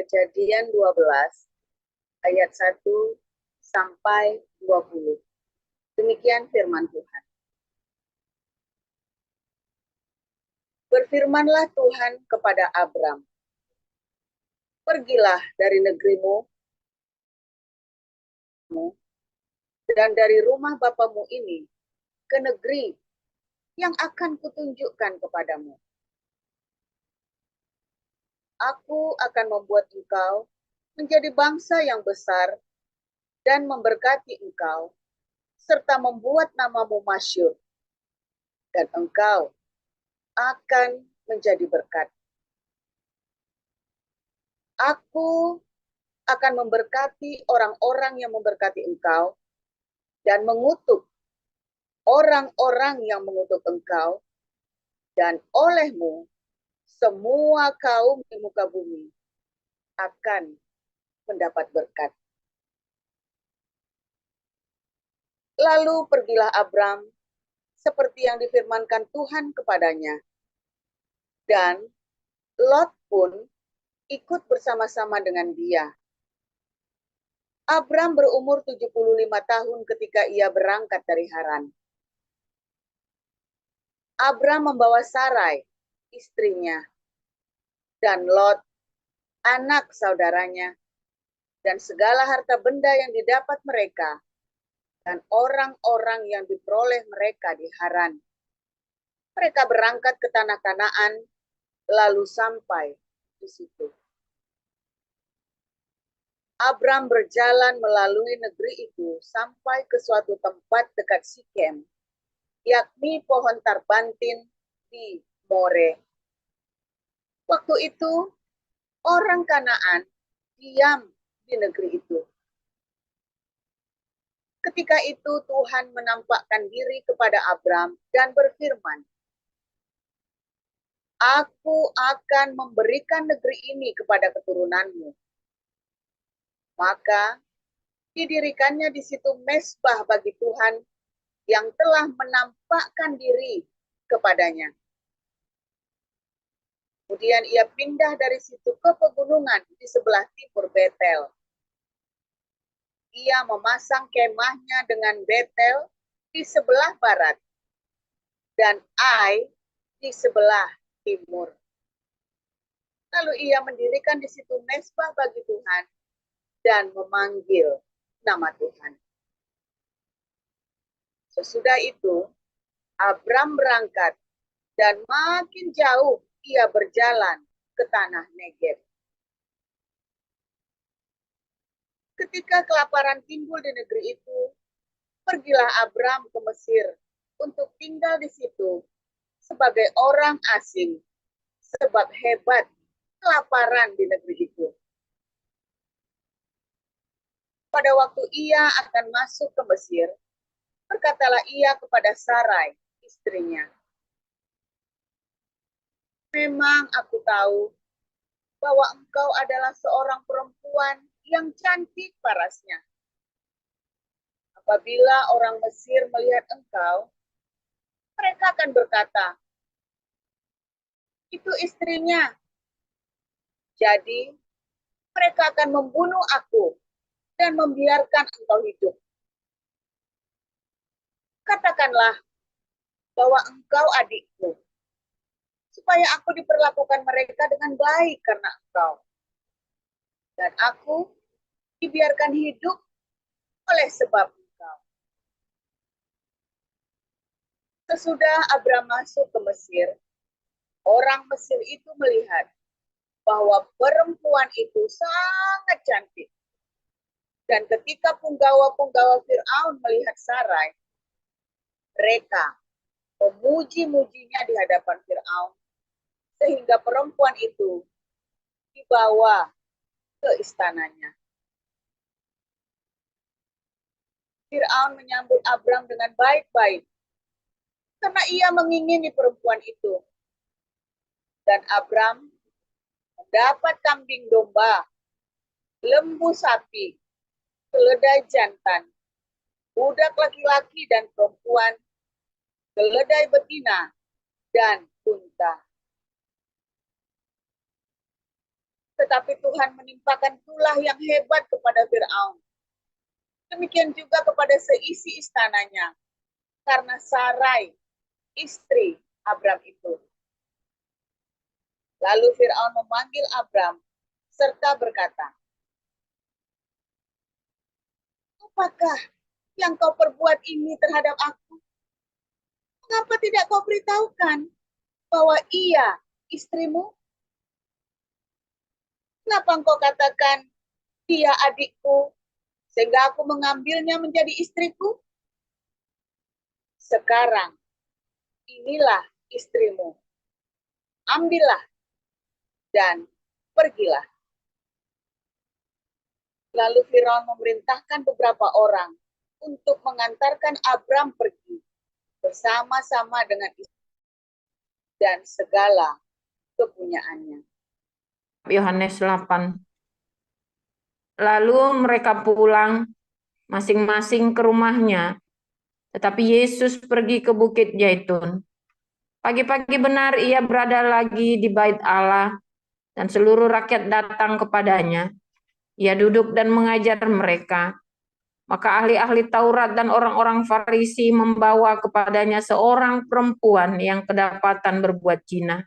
Kejadian 12 ayat 1 sampai 20. Demikian firman Tuhan. Berfirmanlah Tuhan kepada Abram, pergilah dari negerimu dan dari rumah bapamu ini ke negeri yang akan kutunjukkan kepadamu. Aku akan membuat engkau menjadi bangsa yang besar dan memberkati engkau, serta membuat namamu masyhur, dan engkau akan menjadi berkat. Aku akan memberkati orang-orang yang memberkati engkau, dan mengutuk orang-orang yang mengutuk engkau, dan olehmu semua kaum di muka bumi akan mendapat berkat. Lalu pergilah Abram seperti yang difirmankan Tuhan kepadanya. Dan Lot pun ikut bersama-sama dengan dia. Abram berumur 75 tahun ketika ia berangkat dari Haran. Abram membawa Sarai, istrinya, dan Lot, anak saudaranya, dan segala harta benda yang didapat mereka, dan orang-orang yang diperoleh mereka di Haran. Mereka berangkat ke tanah Kanaan, lalu sampai di situ. Abram berjalan melalui negeri itu sampai ke suatu tempat dekat Sikem, yakni pohon tarbantin di More. Waktu itu, orang Kanaan diam di negeri itu. Ketika itu Tuhan menampakkan diri kepada Abram dan berfirman, Aku akan memberikan negeri ini kepada keturunanmu. Maka didirikannya di situ mezbah bagi Tuhan yang telah menampakkan diri kepadanya. Kemudian ia pindah dari situ ke pegunungan di sebelah timur Betel. Ia memasang kemahnya dengan Betel di sebelah barat dan Ai di sebelah timur. Lalu ia mendirikan di situ mezbah bagi Tuhan dan memanggil nama Tuhan. Sesudah itu, Abram berangkat dan makin jauh ia berjalan ke tanah Negeb. Ketika kelaparan timbul di negeri itu, pergilah Abram ke Mesir untuk tinggal di situ sebagai orang asing, sebab hebat kelaparan di negeri itu. Pada waktu ia akan masuk ke Mesir, berkatalah ia kepada Sarai, istrinya, memang aku tahu bahwa engkau adalah seorang perempuan yang cantik parasnya. Apabila orang Mesir melihat engkau, mereka akan berkata, itu istrinya. Jadi, mereka akan membunuh aku dan membiarkan engkau hidup. Katakanlah bahwa engkau adikku, supaya aku diperlakukan mereka dengan baik karena engkau. Dan aku dibiarkan hidup oleh sebab engkau. Sesudah Abram masuk ke Mesir, orang Mesir itu melihat bahwa perempuan itu sangat cantik. Dan ketika punggawa-punggawa Fir'aun melihat Sarai, mereka memuji-mujinya di hadapan Fir'aun, sehingga perempuan itu dibawa ke istananya. Fir'aun menyambut Abram dengan baik-baik, karena ia mengingini perempuan itu. Dan Abram mendapat kambing domba, lembu sapi, keledai jantan, budak laki-laki dan perempuan, keledai betina, dan unta. Tetapi Tuhan menimpakan tulah yang hebat kepada Firaun. Demikian juga kepada seisi istananya, karena Sarai, istri Abram itu. Lalu Firaun memanggil Abram serta berkata, apakah yang kau perbuat ini terhadap aku? Mengapa tidak kau beritahukan bahwa ia istrimu? Kenapa engkau katakan dia adikku, sehingga aku mengambilnya menjadi istriku? Sekarang inilah istrimu. Ambillah dan pergilah. Lalu Firaun memerintahkan beberapa orang untuk mengantarkan Abram pergi bersama-sama dengan istri dan segala kepunyaannya. Yohanes 8. Lalu mereka pulang masing-masing ke rumahnya, tetapi Yesus pergi ke Bukit Zaitun. Pagi-pagi benar ia berada lagi di bait Allah, dan seluruh rakyat datang kepadanya. Ia duduk dan mengajar mereka. Maka ahli-ahli Taurat dan orang-orang Farisi membawa kepadanya seorang perempuan yang kedapatan berbuat zina.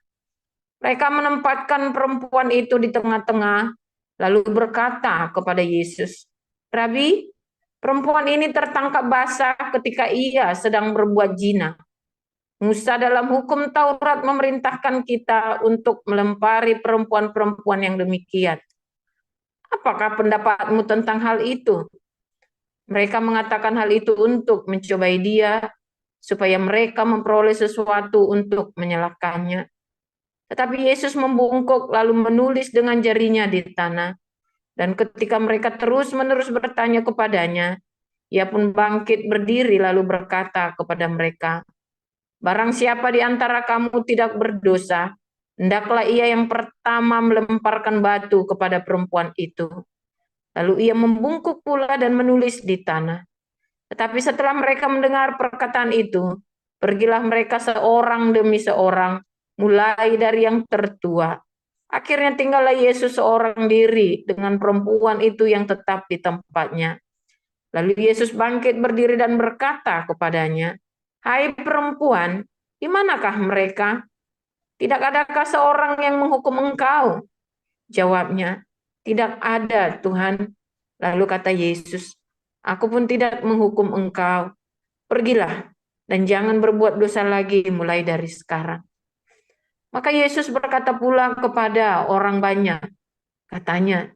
Mereka menempatkan perempuan itu di tengah-tengah, lalu berkata kepada Yesus, Rabi, perempuan ini tertangkap basah ketika ia sedang berbuat zina. Musa dalam hukum Taurat memerintahkan kita untuk melempari perempuan-perempuan yang demikian. Apakah pendapatmu tentang hal itu? Mereka mengatakan hal itu untuk mencobai dia, supaya mereka memperoleh sesuatu untuk menyalahkannya. Tetapi Yesus membungkuk lalu menulis dengan jarinya di tanah. Dan ketika mereka terus-menerus bertanya kepadanya, ia pun bangkit berdiri lalu berkata kepada mereka, barang siapa di antara kamu tidak berdosa, hendaklah ia yang pertama melemparkan batu kepada perempuan itu. Lalu ia membungkuk pula dan menulis di tanah. Tetapi setelah mereka mendengar perkataan itu, pergilah mereka seorang demi seorang, mulai dari yang tertua. Akhirnya tinggallah Yesus seorang diri dengan perempuan itu yang tetap di tempatnya. Lalu Yesus bangkit berdiri dan berkata kepadanya, hai perempuan, di manakah mereka? Tidak adakah seorang yang menghukum engkau? Jawabnya, tidak ada Tuhan. Lalu kata Yesus, aku pun tidak menghukum engkau. Pergilah dan jangan berbuat dosa lagi mulai dari sekarang. Maka Yesus berkata pula kepada orang banyak, katanya,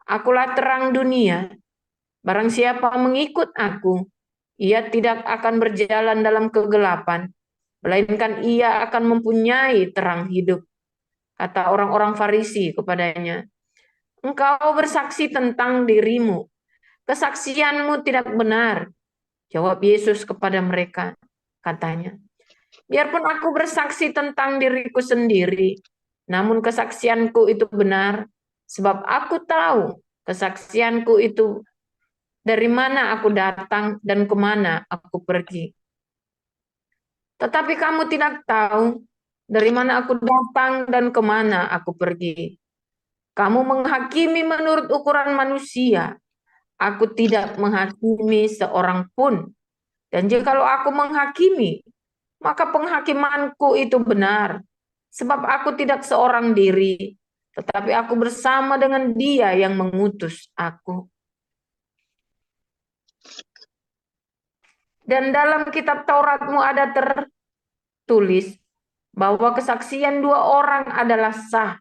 akulah terang dunia. Barang siapa mengikut aku, ia tidak akan berjalan dalam kegelapan, melainkan ia akan mempunyai terang hidup. Kata orang-orang Farisi kepadanya, engkau bersaksi tentang dirimu, kesaksianmu tidak benar. Jawab Yesus kepada mereka, katanya, biarpun aku bersaksi tentang diriku sendiri, namun kesaksianku itu benar, sebab aku tahu kesaksianku itu dari mana aku datang dan kemana aku pergi. Tetapi kamu tidak tahu dari mana aku datang dan kemana aku pergi. Kamu menghakimi menurut ukuran manusia. Aku tidak menghakimi seorang pun. Dan jikalau aku menghakimi, maka penghakimanku itu benar. Sebab aku tidak seorang diri, tetapi aku bersama dengan Dia yang mengutus aku. Dan dalam kitab Tauratmu ada tertulis bahwa kesaksian dua orang adalah sah.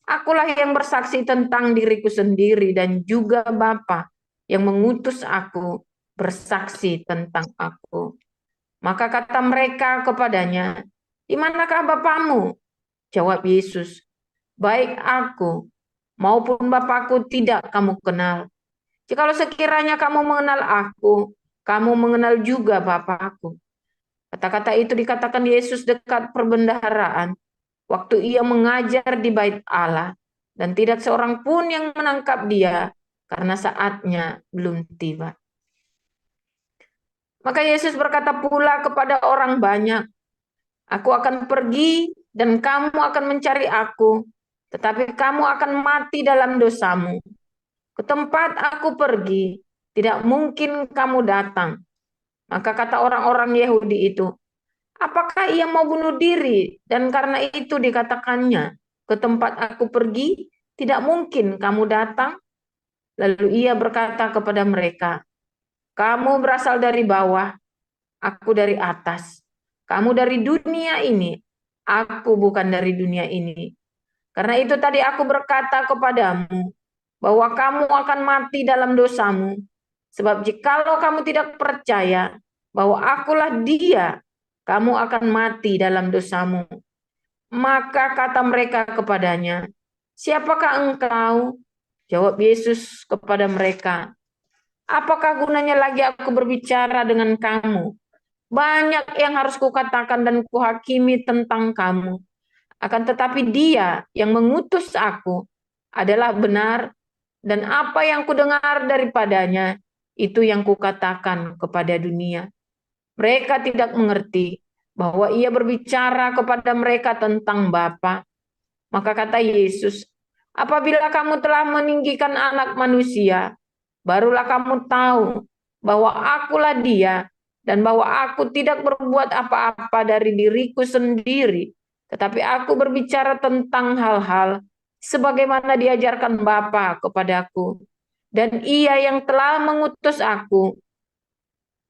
Akulah yang bersaksi tentang diriku sendiri dan juga Bapa yang mengutus aku bersaksi tentang aku. Maka kata mereka kepadanya, di manakah Bapamu? Jawab Yesus, baik aku maupun Bapakku tidak kamu kenal. Jikalau sekiranya kamu mengenal aku, kamu mengenal juga Bapakku. Kata-kata itu dikatakan Yesus dekat perbendaharaan, waktu ia mengajar di bait Allah, dan tidak seorang pun yang menangkap dia, karena saatnya belum tiba. Maka Yesus berkata pula kepada orang banyak, aku akan pergi dan kamu akan mencari aku, tetapi kamu akan mati dalam dosamu. Ke tempat aku pergi, tidak mungkin kamu datang. Maka kata orang-orang Yahudi itu, apakah ia mau bunuh diri? Dan karena itu dikatakannya, ke tempat aku pergi, tidak mungkin kamu datang. Lalu ia berkata kepada mereka, kamu berasal dari bawah, aku dari atas. Kamu dari dunia ini, aku bukan dari dunia ini. Karena itu tadi aku berkata kepadamu, bahwa kamu akan mati dalam dosamu. Sebab jikalau kamu tidak percaya bahwa akulah dia, kamu akan mati dalam dosamu. Maka kata mereka kepadanya, siapakah engkau? Jawab Yesus kepada mereka, apakah gunanya lagi aku berbicara dengan kamu? Banyak yang harus kukatakan dan kuhakimi tentang kamu. Akan tetapi dia yang mengutus aku adalah benar, dan apa yang kudengar daripadanya, itu yang kukatakan kepada dunia. Mereka tidak mengerti bahwa ia berbicara kepada mereka tentang Bapa. Maka kata Yesus, apabila kamu telah meninggikan anak manusia, barulah kamu tahu bahwa akulah dia, dan bahwa aku tidak berbuat apa-apa dari diriku sendiri, tetapi aku berbicara tentang hal-hal sebagaimana diajarkan Bapa kepadaku. Dan ia yang telah mengutus aku,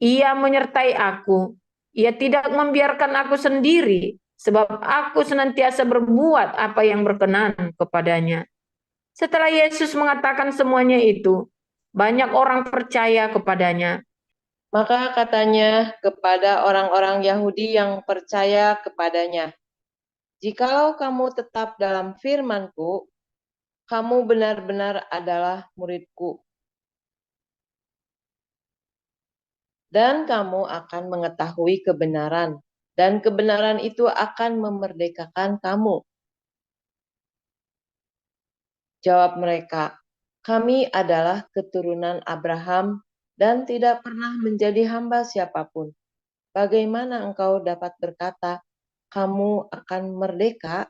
ia menyertai aku. Ia tidak membiarkan aku sendiri, sebab aku senantiasa berbuat apa yang berkenan kepadanya. Setelah Yesus mengatakan semuanya itu, banyak orang percaya kepadanya. Maka katanya kepada orang-orang Yahudi yang percaya kepadanya, jikalau kamu tetap dalam firman-Ku, kamu benar-benar adalah murid-Ku, dan kamu akan mengetahui kebenaran, dan kebenaran itu akan memerdekakan kamu. Jawab mereka, kami adalah keturunan Abraham dan tidak pernah menjadi hamba siapapun. Bagaimana engkau dapat berkata, kamu akan merdeka?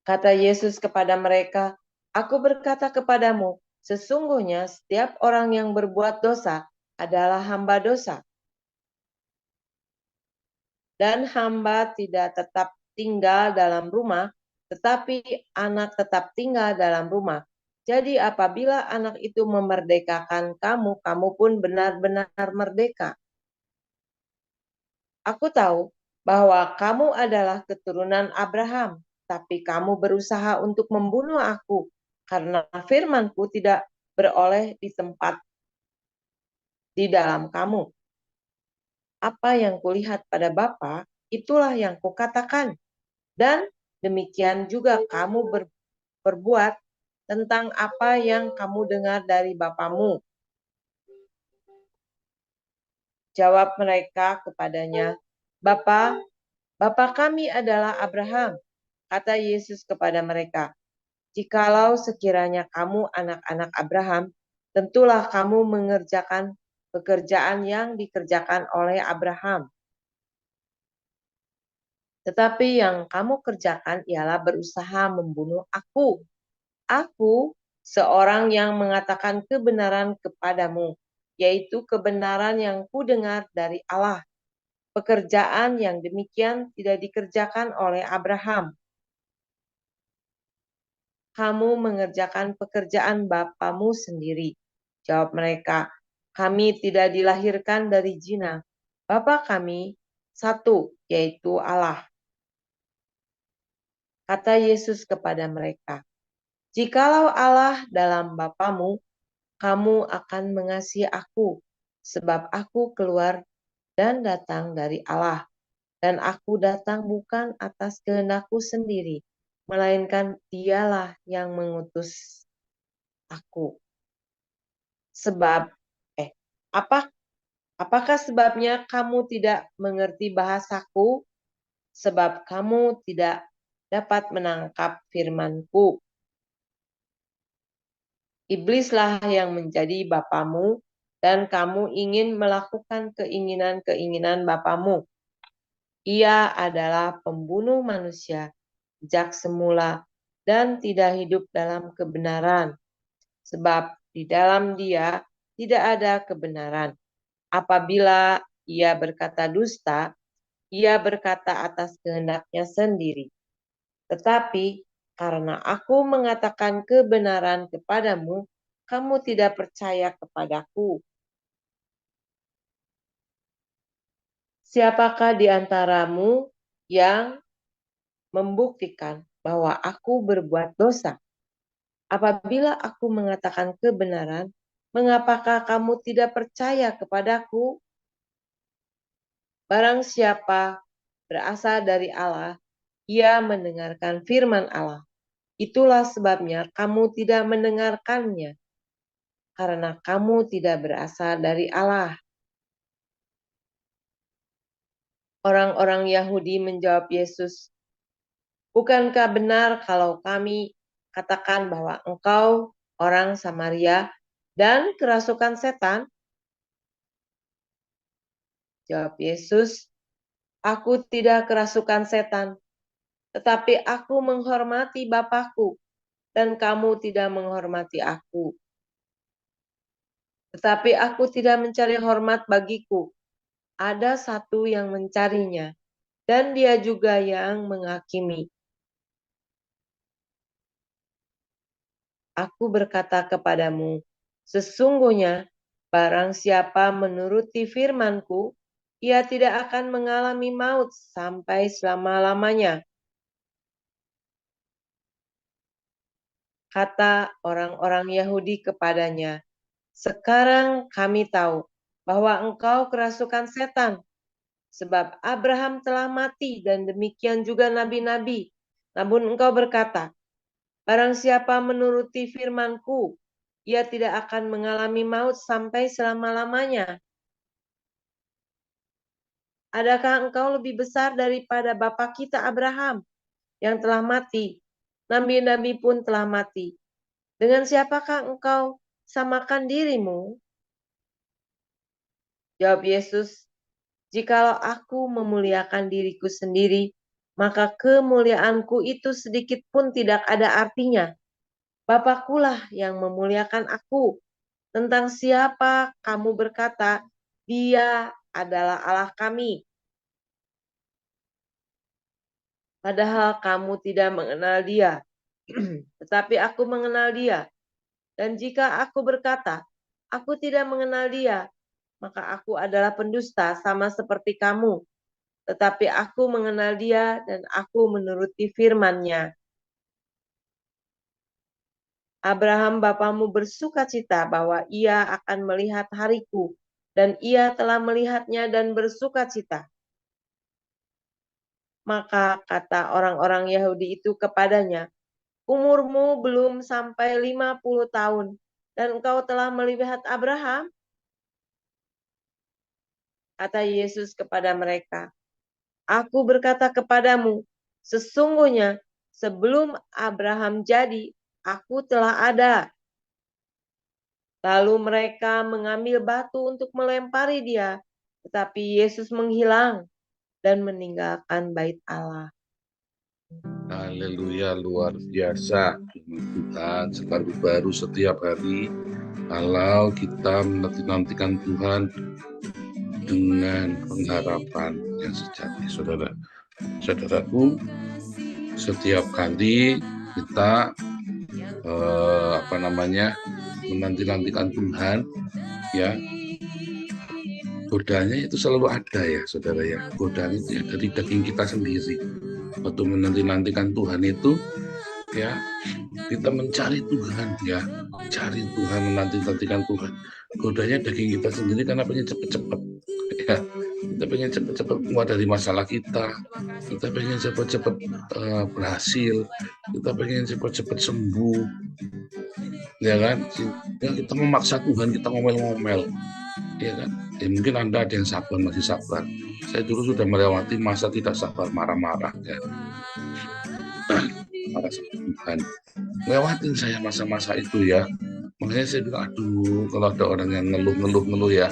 Kata Yesus kepada mereka, aku berkata kepadamu, sesungguhnya setiap orang yang berbuat dosa adalah hamba dosa. Dan hamba tidak tetap tinggal dalam rumah, tetapi anak tetap tinggal dalam rumah. Jadi apabila anak itu memerdekakan kamu, kamu pun benar-benar merdeka. Aku tahu bahwa kamu adalah keturunan Abraham, tapi kamu berusaha untuk membunuh aku, karena firman-Ku tidak beroleh di tempat di dalam kamu. Apa yang kulihat pada Bapa, itulah yang kukatakan. Dan demikian juga kamu berbuat tentang apa yang kamu dengar dari bapamu. Jawab mereka kepadanya, Bapa kami adalah Abraham. Kata Yesus kepada mereka, jikalau sekiranya kamu anak-anak Abraham, tentulah kamu mengerjakan pekerjaan yang dikerjakan oleh Abraham. Tetapi yang kamu kerjakan ialah berusaha membunuh aku. Aku seorang yang mengatakan kebenaran kepadamu, yaitu kebenaran yang kudengar dari Allah. Pekerjaan yang demikian tidak dikerjakan oleh Abraham. Kamu mengerjakan pekerjaan bapamu sendiri. Jawab mereka, kami tidak dilahirkan dari zina. Bapa kami satu, yaitu Allah. Kata Yesus kepada mereka, jikalau Allah dalam bapamu, kamu akan mengasihi aku, sebab aku keluar dan datang dari Allah. Dan aku datang bukan atas kehendakku sendiri, melainkan dialah yang mengutus aku. Sebab, apakah sebabnya kamu tidak mengerti bahasaku? Sebab kamu tidak dapat menangkap firman-Ku. Iblislah yang menjadi bapamu, dan kamu ingin melakukan keinginan-keinginan bapamu. Ia adalah pembunuh manusia sejak semula dan tidak hidup dalam kebenaran. Sebab di dalam Dia tidak ada kebenaran. Apabila Ia berkata dusta, Ia berkata atas kehendaknya sendiri. Tetapi karena Aku mengatakan kebenaran kepadamu, kamu tidak percaya kepadaku. Siapakah di antaramu yang membuktikan bahwa Aku berbuat dosa? Apabila Aku mengatakan kebenaran, mengapakah kamu tidak percaya kepadaku? Barang siapa berasal dari Allah, ia mendengarkan firman Allah. Itulah sebabnya kamu tidak mendengarkannya, karena kamu tidak berasal dari Allah. Orang-orang Yahudi menjawab Yesus, "Bukankah benar kalau kami katakan bahwa engkau orang Samaria dan kerasukan setan?" Jawab Yesus, "Aku tidak kerasukan setan, tetapi aku menghormati Bapakku, dan kamu tidak menghormati aku. Tetapi aku tidak mencari hormat bagiku. Ada satu yang mencarinya, dan Dia juga yang menghakimi. Aku berkata kepadamu, sesungguhnya barang siapa menuruti firman-Ku, ia tidak akan mengalami maut sampai selama-lamanya." Kata orang-orang Yahudi kepadanya, "Sekarang kami tahu bahwa engkau kerasukan setan, sebab Abraham telah mati dan demikian juga nabi-nabi. Namun engkau berkata, barang siapa menuruti firman-Ku, ia tidak akan mengalami maut sampai selama-lamanya. Adakah engkau lebih besar daripada bapa kita Abraham yang telah mati? Nabi-nabi pun telah mati. Dengan siapakah engkau samakan dirimu?" Jawab Yesus, "Jikalau aku memuliakan diriku sendiri, maka kemuliaanku itu sedikit pun tidak ada artinya. Bapa-Kulah yang memuliakan aku. Tentang siapa kamu berkata, Dia adalah Allah kami, padahal kamu tidak mengenal Dia. Tetapi aku mengenal Dia. Dan jika aku berkata, aku tidak mengenal Dia, maka aku adalah pendusta sama seperti kamu. Tetapi aku mengenal Dia dan aku menuruti firman-Nya. Abraham bapamu bersukacita bahwa ia akan melihat hariku, dan ia telah melihatnya dan bersukacita." Maka kata orang-orang Yahudi itu kepadanya, "Umurmu belum sampai 50 tahun, dan engkau telah melihat Abraham?" Kata Yesus kepada mereka, "Aku berkata kepadamu, sesungguhnya sebelum Abraham jadi, aku telah ada." Lalu mereka mengambil batu untuk melempari Dia, tetapi Yesus menghilang dan meninggalkan bait Allah. Haleluya, luar biasa firman Tuhan baru setiap hari. Kalau kita menanti-nantikan Tuhan dengan pengharapan yang sejati, saudaraku, setiap kali kita menanti-nantikan Tuhan, ya, godaannya itu selalu ada ya, saudara ya. Godaan itu ya dari daging kita sendiri. Waktu menanti-nantikan Tuhan itu, ya, kita mencari Tuhan, ya, cari Tuhan, menanti-nantikan Tuhan. Godanya daging kita sendiri karena pengen cepet-cepet, ya. Kita pengen cepet-cepet keluar dari masalah kita pengen cepet-cepet berhasil, kita pengen cepet-cepet sembuh, ya kan? Kita memaksa Tuhan, kita ngomel-ngomel, ya kan? Ya, mungkin Anda ada yang sabar, masih sabar. Saya dulu sudah melewati masa tidak sabar, marah-marah, ya. Marah sama Tuhan. Lewatin saya masa-masa itu, ya. Makanya saya bilang, aduh, kalau ada orang yang ngeluh ya,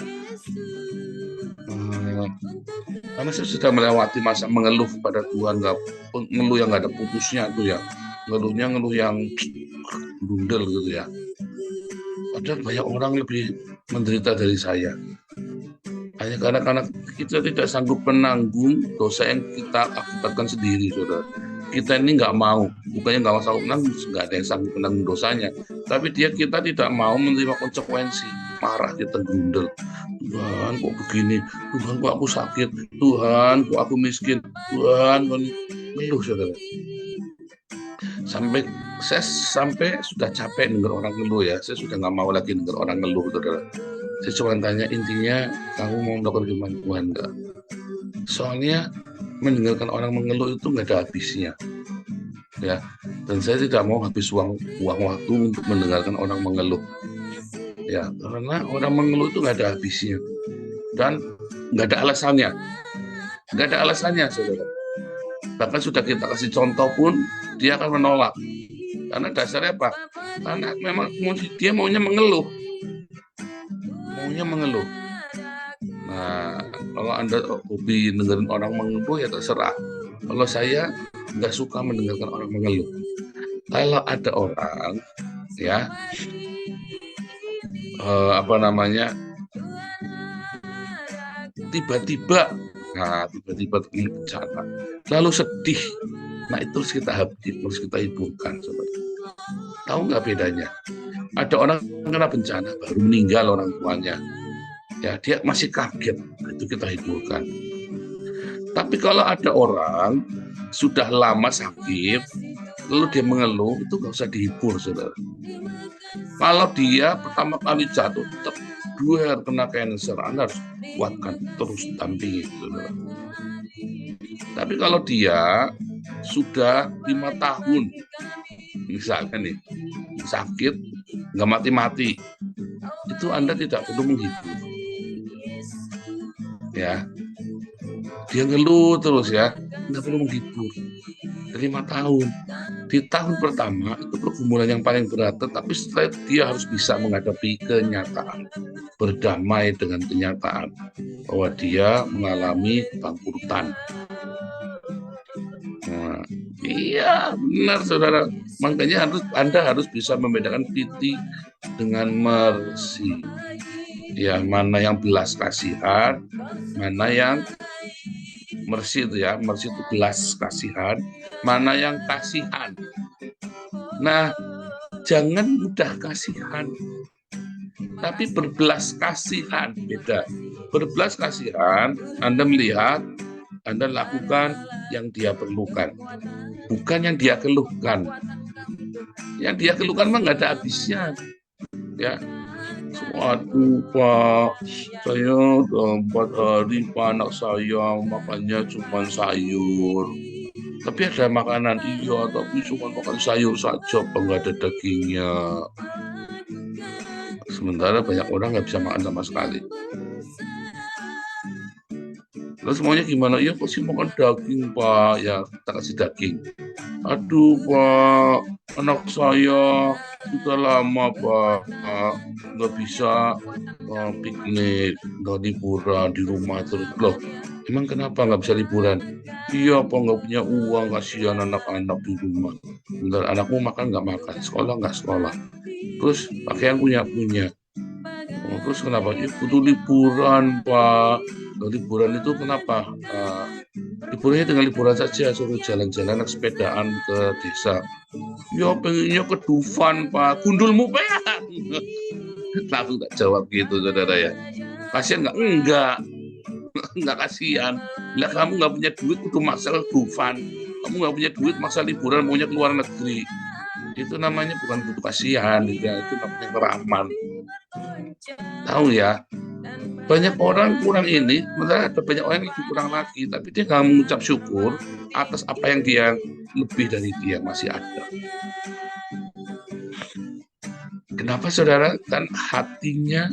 Karena saya sudah melewati masa mengeluh pada Tuhan, ngeluh yang nggak ada putusnya tuh ya, ngeluh yang bundel gitu ya. Padahal banyak orang lebih menderita dari saya. Hanya karena kita tidak sanggup menanggung dosa yang kita akibatkan sendiri, saudara. Kita ini nggak mau, bukannya nggak sanggup menanggung, nggak ada yang sanggup menanggung dosanya. Tapi kita tidak mau menerima konsekuensi, marah, kita gundel. Tuhan kok begini, Tuhan kok aku sakit, Tuhan kok aku miskin, Tuhan kok ngeluh, saudara. Sampai sudah capek dengar orang ngeluh ya, saya sudah nggak mau lagi dengar orang ngeluh, saudara. Saya cuma tanya, intinya kamu mau melakukan firman Tuhan enggak? Soalnya mendengarkan orang mengeluh itu nggak ada habisnya, ya. Dan saya tidak mau habis uang waktu untuk mendengarkan orang mengeluh, ya. Karena orang mengeluh itu nggak ada habisnya dan nggak ada alasannya, saudara. Bahkan sudah kita kasih contoh pun dia akan menolak. Karena dasarnya apa? Karena memang dia maunya mengeluh. Nah, kalau Anda hobi dengerin orang mengeluh ya terserah. Kalau saya nggak suka mendengarkan orang mengeluh. Kalau ada orang ya tiba-tiba bencana, lalu sedih, nah itu harus kita hiburkan, saudara. Tahu nggak bedanya? Ada orang kena bencana baru meninggal orang tuanya, ya dia masih kaget, itu kita hiburkan. Tapi kalau ada orang sudah lama sakit lalu dia mengeluh, itu nggak usah dihibur, saudara. Kalau dia pertama kali jatuh duer kena cancer, Anda harus kuatkan, terus dampingi, saudara. Tapi kalau dia sudah 5 tahun misalnya nih sakit nggak mati-mati, itu Anda tidak perlu menghibur, ya. Dia ngeluh terus ya, nggak perlu menghibur. 5 tahun, di tahun pertama itu pergumulan yang paling berat, tetapi setelah itu dia harus bisa menghadapi kenyataan, berdamai dengan kenyataan bahwa dia mengalami bangkrutan. Nah, iya benar, saudara. Makanya Anda harus bisa membedakan piti dengan mercy. Ya, mana yang belas kasihan, mana yang mercy itu ya, mercy itu belas kasihan, mana yang kasihan. Nah, jangan mudah kasihan, tapi berbelas kasihan, beda. Berbelas kasihan, Anda melihat, Anda lakukan yang dia perlukan, bukan yang dia keluhkan. Yang dia keluhkan mah nggak ada habisnya, ya. Waduh Pak, saya udah 4 hari Pak, anak saya makannya cuma sayur. Tapi ada makanan, iya, tapi cuma makan sayur saja, Pak, nggak ada dagingnya. Sementara banyak orang nggak bisa makan sama sekali. Terus semuanya gimana? Ya kok sih makan daging Pak, ya kita kasih daging. Aduh Pak, anak saya sudah lama Pak nggak bisa piknik, nggak liburan di rumah terus. Loh, emang kenapa nggak bisa liburan? Iya Pak, nggak punya uang, kasihan anak-anak di rumah. Bentar, anakmu makan nggak makan, sekolah nggak sekolah, terus pakaian punya. Terus kenapa? Ya, butuh liburan Pak. Liburan itu kenapa? Liburannya dengan liburan saja, suruh jalan-jalan naik sepedaan ke desa. Ya pengennya ke Dufan Pak, gundulmu Pak. Langsung tak jawab gitu, saudara ya. Kasihan nggak? Enggak kasihan. Lah kamu nggak punya duit kudu maksa ke Dufan. Kamu nggak punya duit maksa liburan maunya ke luar negeri. Itu namanya bukan butuh kasihan, itu namanya keraman. Tahu ya? Banyak orang kurang ini, sementara ada banyak orang yang lebih kurang lagi, tapi dia nggak mengucap syukur atas apa yang dia lebih dari dia masih ada. Kenapa saudara? Kan hatinya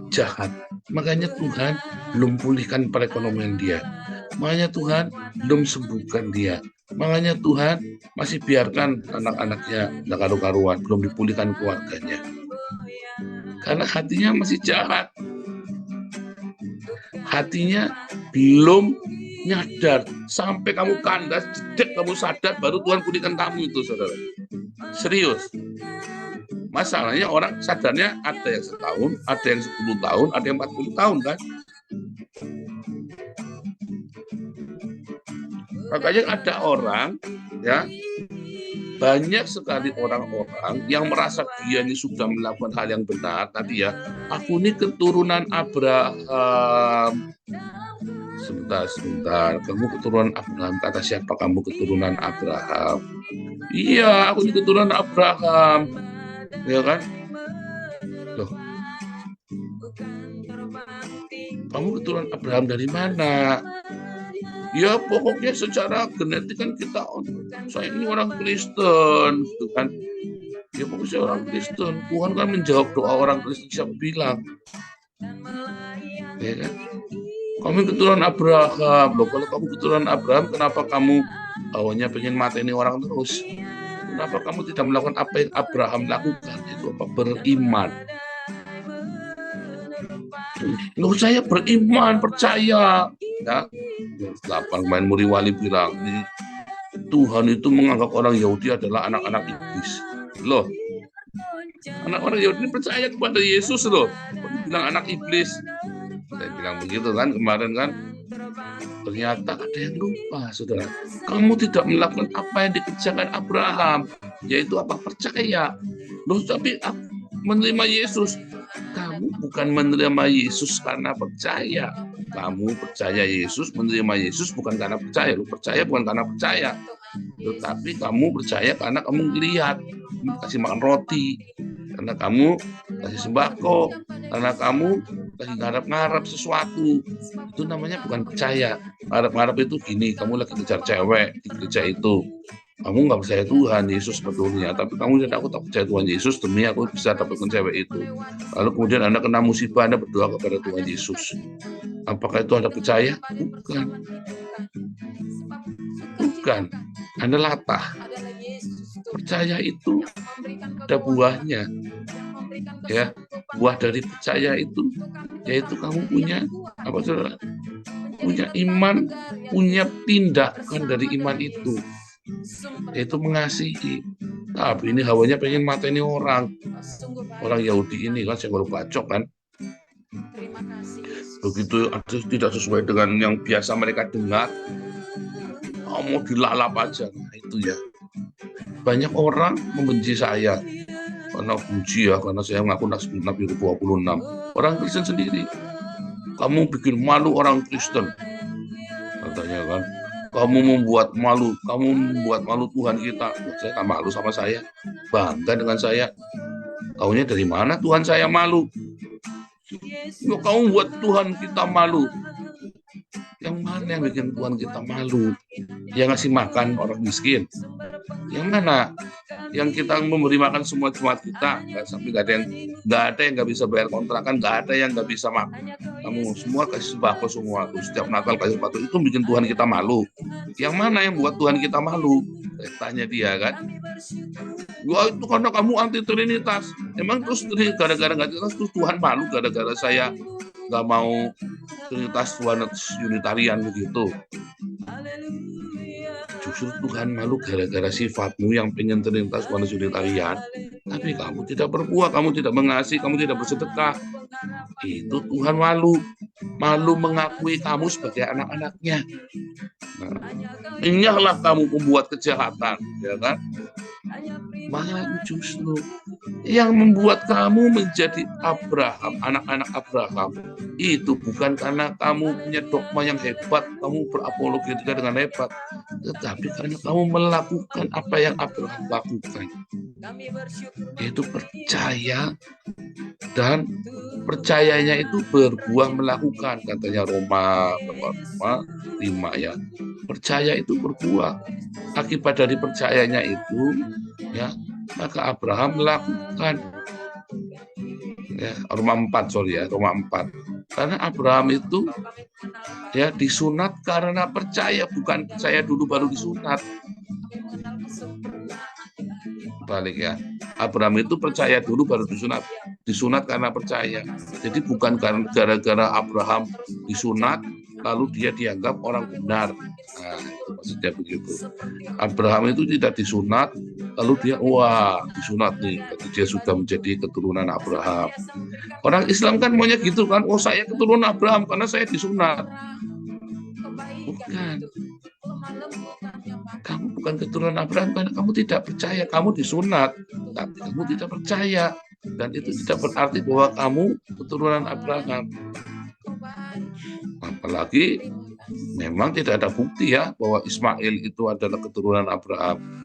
jahat. Makanya Tuhan belum pulihkan perekonomian dia. Makanya Tuhan belum sembuhkan dia. Makanya Tuhan masih biarkan anak-anaknya nggak karu-karuan, belum dipulihkan keluarganya. Karena hatinya masih jahat. Hatinya belum nyadar. Sampai kamu kandas, jedek kamu sadar, baru Tuhan pulihkan kamu itu, saudara. Serius. Masalahnya orang sadarnya ada yang setahun, ada yang 10 tahun, ada yang 40 tahun kan. Makanya ada orang, ya, banyak sekali orang-orang yang merasa dia ini sudah melakukan hal yang benar. Tadi ya, aku ini keturunan Abraham. Sebentar. Kamu keturunan Abraham. Kata siapa kamu keturunan Abraham? Iya, aku ini keturunan Abraham. Ya kan? Loh. Kamu keturunan Abraham dari mana? Ya pokoknya secara genetik kan kita, saya ini orang Kristen, gitu kan. Ya pokoknya saya orang Kristen. Tuhan kan menjawab doa orang Kristen, siapa bilang? Ya kan? Kamu keturunan Abraham. Loh, kalau kamu keturunan Abraham, kenapa kamu awalnya pengen mateni orang terus? Kenapa kamu tidak melakukan apa yang Abraham lakukan? Itu apa? Beriman. Loh, saya beriman, percaya. Ya, 8 main Muriwali bilang, Tuhan itu menganggap orang Yahudi adalah anak-anak iblis. Loh, anak-anak Yahudi percaya kepada Yesus loh. Bilang anak iblis. Saya bilang begitu kan kemarin kan. Ternyata ada yang lupa, saudara. Kamu tidak melakukan apa yang dikerjakan Abraham, yaitu apa? Percaya. Loh, tapi menerima Yesus. Kamu bukan menerima Yesus karena percaya. Kamu percaya Yesus, menerima Yesus bukan karena percaya. Lu percaya bukan karena percaya. Tetapi kamu percaya karena kamu lihat, kasih makan roti, karena kamu kasih sembako, karena kamu lagi ngarep-ngarep sesuatu. Itu namanya bukan percaya. Ngarep-ngarep itu gini, kamu lagi kejar cewek di gereja itu. Kamu nggak percaya Tuhan Yesus sebetulnya, tapi kamu lihat, aku tak percaya Tuhan Yesus demi aku bisa dapatkan cewek itu. Lalu kemudian Anda kena musibah, Anda berdoa kepada Tuhan Yesus. Apakah itu Anda percaya? Bukan. Anda latah. Percaya itu ada buahnya. Ya, buah dari percaya itu yaitu kamu punya apa, saudara? Punya iman, punya tindakan dari iman itu. Yaitu mengasihi. Tapi ini hawanya pengen mateni orang Yahudi ini kan, senggol bacok kan. Begitu tidak sesuai dengan yang biasa mereka dengar, mau dilalap aja. Nah, itu ya. Banyak orang membenci saya karena puji ya, karena saya mengaku Nabi 26. Orang Kristen sendiri, kamu bikin malu orang Kristen, katanya kan. Kamu membuat malu Tuhan kita. Saya nggak malu sama saya, bangga dengan saya. Taunya dari mana Tuhan saya malu? Ya, kamu buat Tuhan kita malu. Yang mana yang bikin Tuhan kita malu? Yang ngasih makan orang miskin? Yang mana? Yang kita memberi makan semua jemaat kita, sampai nggak ada yang nggak bisa bayar kontrakan, nggak ada yang nggak bisa makan. Kamu semua kasih sembako semua, setiap Natal kasih sembako, itu bikin Tuhan kita malu. Yang mana yang buat Tuhan kita malu? Tanya dia kan. Wah, itu karena kamu anti Trinitas. Emang terus gara-gara nggak Trinitas terus Tuhan malu gara-gara saya nggak mau Trinitas, Tuhan Unitarian begitu. Justru Tuhan malu gara-gara sifatmu yang pengen Trinitas, Tuhan Unitarian. Tapi kamu tidak berbuah, kamu tidak mengasihi, kamu tidak bersedekah. Itu Tuhan malu. Malu mengakui kamu sebagai anak-anaknya. Nah, ingatlah kamu membuat kejahatan, ya kan? Malu justru yang membuat kamu menjadi Abraham, anak-anak Abraham, itu bukan karena kamu punya dogma yang hebat, kamu berapologetika dengan hebat, tetapi karena kamu melakukan apa yang Abraham lakukan, yaitu percaya, dan percayanya itu berbuah melakukan, katanya Roma 5 ya. Percaya itu berbuah. Akibat dari percayanya itu, ya, maka Abraham melakukan. Ya, Roma 4. Karena Abraham itu ya disunat karena percaya, bukan percaya dulu baru disunat. Balik ya. Abraham itu percaya dulu baru disunat karena percaya. Jadi bukan gara-gara Abraham disunat lalu dia dianggap orang benar. Nah, itu maksudnya begitu. Abraham itu tidak disunat, lalu dia, wah, disunat nih, jadi dia sudah menjadi keturunan Abraham. Orang Islam kan maunya gitu kan, oh saya keturunan Abraham karena saya disunat. Bukan. Kamu bukan keturunan Abraham karena kamu tidak percaya, kamu disunat, tapi kamu tidak percaya. Dan itu tidak berarti bahwa kamu keturunan Abraham. Apalagi memang tidak ada bukti ya bahwa Ismail itu adalah keturunan Abraham.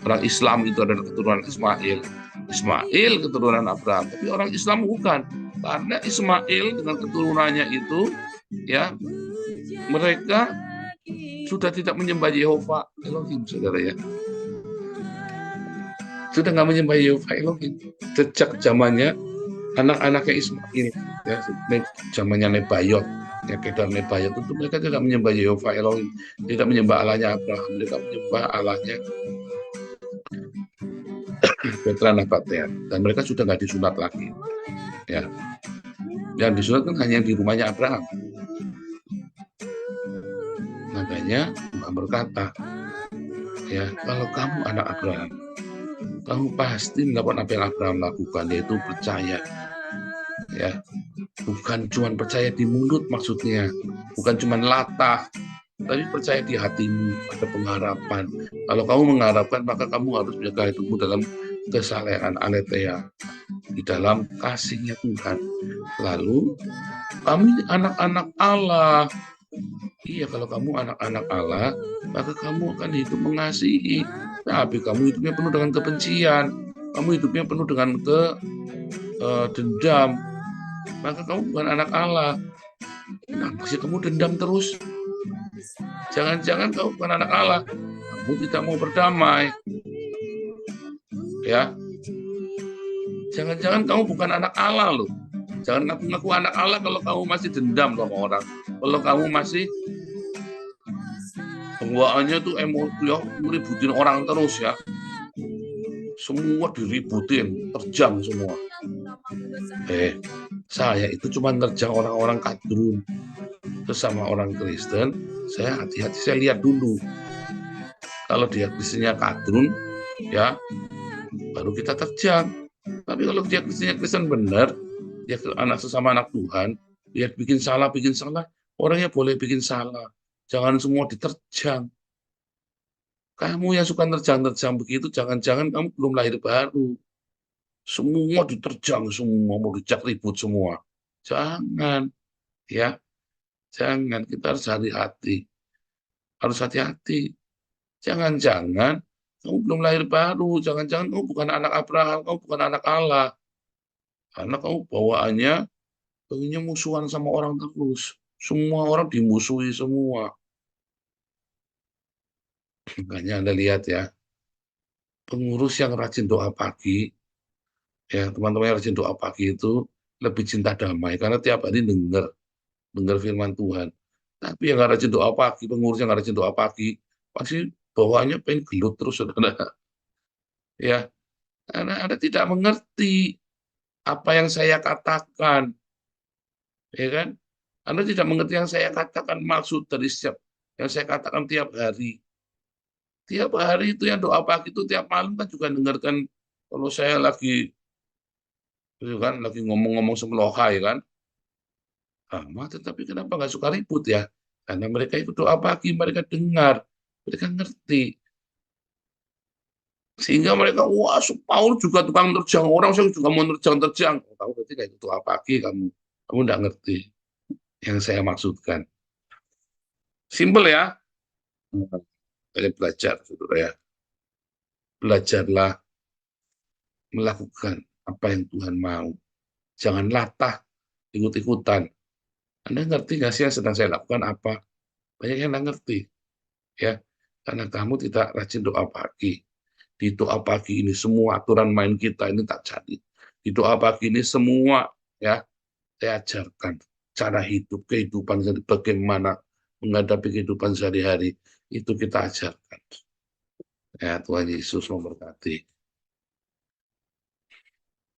Orang Islam itu adalah keturunan Ismail. Ismail keturunan Abraham, tapi orang Islam bukan. Karena Ismail dengan keturunannya itu, ya, mereka sudah tidak menyembah Yehova Elohim, saudara ya. Sudah nggak menyembah Yehova Elohim. Sejak zamannya anak-anaknya Ismail, ya, zamannya Nebayot, ya, Kedar Nebayot itu mereka tidak menyembah Yehova Elohim, tidak menyembah Allahnya Abraham, mereka menyembah Allahnya Petra Nabatean, dan mereka sudah nggak disunat lagi, ya. Yang disunat kan hanya di rumahnya Abraham. Makanya Tuhan berkata, ya, kalau kamu anak Abraham, kamu pasti melakukan apa yang Abraham lakukan, yaitu percaya. Ya, bukan cuma percaya di mulut maksudnya, bukan cuma latah, tapi percaya di hatimu, ada pengharapan. Kalau kamu mengharapkan, maka kamu harus menjaga hidupmu dalam kesalehan aletheia, di dalam kasihnya Tuhan. Lalu, kami anak-anak Allah. Iya, kalau kamu anak-anak Allah, maka kamu akan hidup mengasihi. Tapi kamu hidupnya penuh dengan kebencian, kamu hidupnya penuh dengan dendam, maka kamu bukan anak Allah. Kenapa sih kamu dendam terus? Jangan-jangan kamu bukan anak Allah, kamu tidak mau berdamai. Ya, jangan-jangan kamu bukan anak Allah loh. Jangan ngaku-ngaku anak Allah kalau kamu masih dendam sama orang. Kalau kamu masih bawaannya tuh emosi, ya, meributin orang terus ya. Semua diributin, terjang semua. Saya itu cuma nerjang orang-orang kadrun. Sesama orang Kristen, saya hati-hati, saya lihat dulu. Kalau dia Kristennya kadrun, ya, baru kita terjang. Tapi kalau dia Kristennya Kristen benar, dia sesama anak Tuhan, dia bikin salah, orangnya boleh bikin salah. Jangan semua diterjang. Kamu yang suka nerjang-nerjang begitu, jangan-jangan kamu belum lahir baru. Semua diterjang, semua mau dicak ribut semua. Jangan, ya, jangan. Kita harus hati-hati, harus hati-hati. Jangan-jangan kamu belum lahir baru, jangan-jangan kamu bukan anak Abraham, kamu bukan anak Allah. Karena kamu bawaannya pengennya musuhan sama orang terus. Semua orang dimusuhi semua. Makanya Anda lihat ya, pengurus yang rajin doa pagi, ya teman-teman yang rajin doa pagi itu lebih cinta damai karena tiap hari dengar firman Tuhan. Tapi yang nggak rajin doa pagi, pengurus yang nggak rajin doa pagi, pasti bawaannya pengen gelut terus, saudara. Ya, karena Anda tidak mengerti apa yang saya katakan, ya kan? Anda tidak mengerti yang saya katakan, maksud dari setiap yang saya katakan tiap hari. Tiap hari itu yang doa pagi itu tiap malam kan juga dengarkan kalau saya lagi ngomong-ngomong semelohai kan. Tetapi kenapa nggak suka ribut ya? Karena mereka ikut doa pagi, mereka dengar, mereka ngerti. Sehingga mereka, wah, Paul juga tukang terjang orang, saya juga mau terjang. Kamu berarti nggak ikut doa pagi, kamu nggak ngerti yang saya maksudkan. Simple ya. Kalian belajar, saudara ya. Belajarlah melakukan apa yang Tuhan mau. Jangan latah, ikut-ikutan. Anda ngerti nggak sih yang sedang saya lakukan apa? Banyak yang nggak ngerti. Ya, karena kamu tidak rajin doa pagi. Di doa pagi ini semua aturan main kita ini tak jadi. Di doa pagi ini semua, ya, saya ajarkan cara hidup, kehidupan, bagaimana menghadapi kehidupan sehari-hari. Itu kita ajarkan. Ya, Tuhan Yesus memberkati.